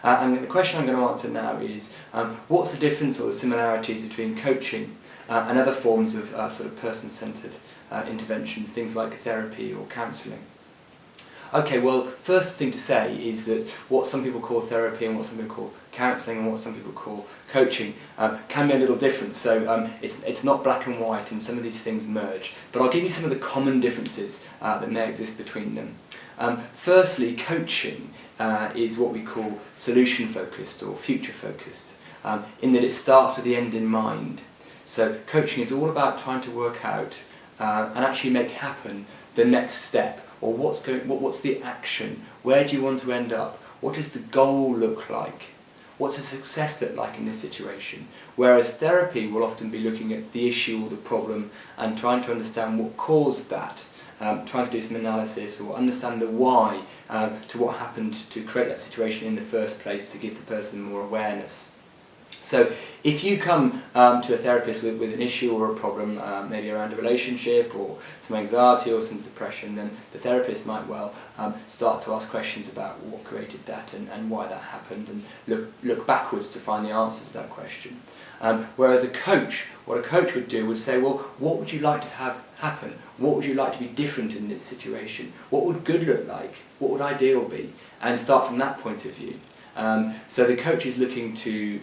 And the question I'm going to answer now is, what's the difference or the similarities between coaching and other forms of sort of person-centred interventions, things like therapy or counselling? Okay, well, first thing to say is that what some people call therapy and what some people call counselling and what some people call coaching can be a little different. So it's not black and white, and some of these things merge. But I'll give you some of the common differences that may exist between them. Firstly, coaching is what we call solution-focused or future-focused, in that it starts with the end in mind. So coaching is all about trying to work out and actually make happen the next step, or what's the action, where do you want to end up, what does the goal look like, what's a success look like in this situation. Whereas therapy will often be looking at the issue or the problem and trying to understand what caused that, trying to do some analysis or understand the why to what happened to create that situation in the first place, to give the person more awareness. So if you come to a therapist with an issue or a problem, maybe around a relationship or some anxiety or some depression, then the therapist might well start to ask questions about what created that and why that happened, and look backwards to find the answer to that question. Whereas what a coach would do would say, well, what would you like to have happen? What would you like to be different in this situation? What would good look like? What would ideal be? And start from that point of view. So the coach is looking to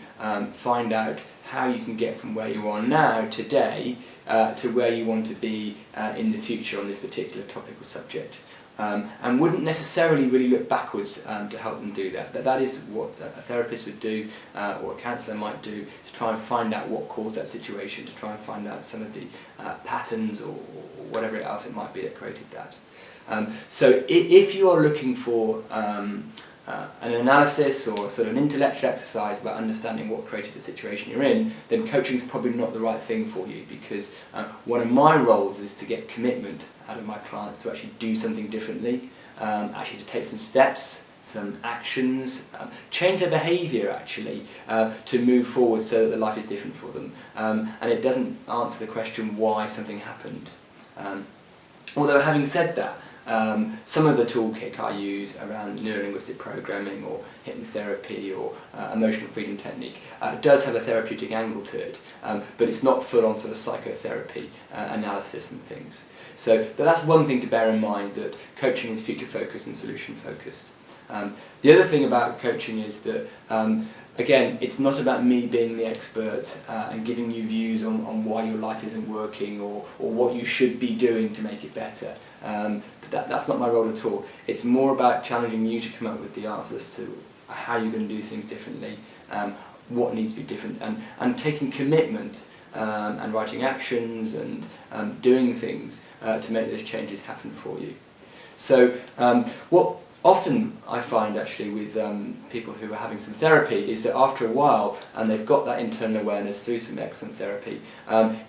find out how you can get from where you are now, today, to where you want to be in the future on this particular topic or subject. And wouldn't necessarily really look backwards to help them do that. But that is what a therapist would do, or a counsellor might do, to try and find out what caused that situation, to try and find out some of the patterns or whatever else it might be that created that. So if you are looking for an analysis or sort of an intellectual exercise about understanding what created the situation you're in, then coaching is probably not the right thing for you, because one of my roles is to get commitment out of my clients to actually do something differently, actually to take some steps, some actions, change their behaviour actually, to move forward so that the life is different for them. And it doesn't answer the question why something happened. Although having said that, some of the toolkit I use around neurolinguistic programming or hypnotherapy or emotional freedom technique does have a therapeutic angle to it, but it's not full on sort of psychotherapy analysis and things. So that's one thing to bear in mind, that coaching is future focused and solution focused. The other thing about coaching is that again, it's not about me being the expert and giving you views on why your life isn't working or what you should be doing to make it better. But that's not my role at all. It's more about challenging you to come up with the answers to how you're going to do things differently, what needs to be different, and taking commitment and writing actions and doing things to make those changes happen for you. So what often I find actually with people who are having some therapy is that after a while, and they've got that internal awareness through some excellent therapy,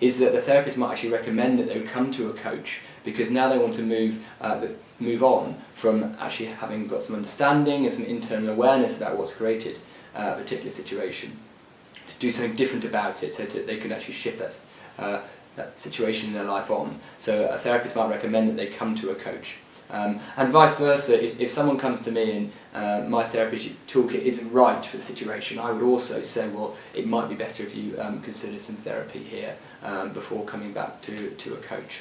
is that the therapist might actually recommend that they would come to a coach, because now they want to move on from actually having got some understanding and some internal awareness about what's created a particular situation, to do something different about it so that they can actually shift that situation in their life on. So a therapist might recommend that they come to a coach. And vice versa, if someone comes to me and my therapeutic toolkit isn't right for the situation, I would also say, well, it might be better if you consider some therapy here before coming back to a coach.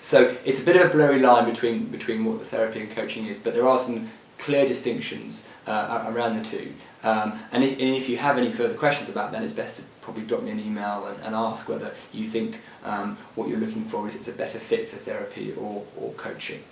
So it's a bit of a blurry line between what the therapy and coaching is, but there are some clear distinctions around the two. And if you have any further questions about that, it's best to probably drop me an email and ask whether you think what you're looking for is it's a better fit for therapy or coaching.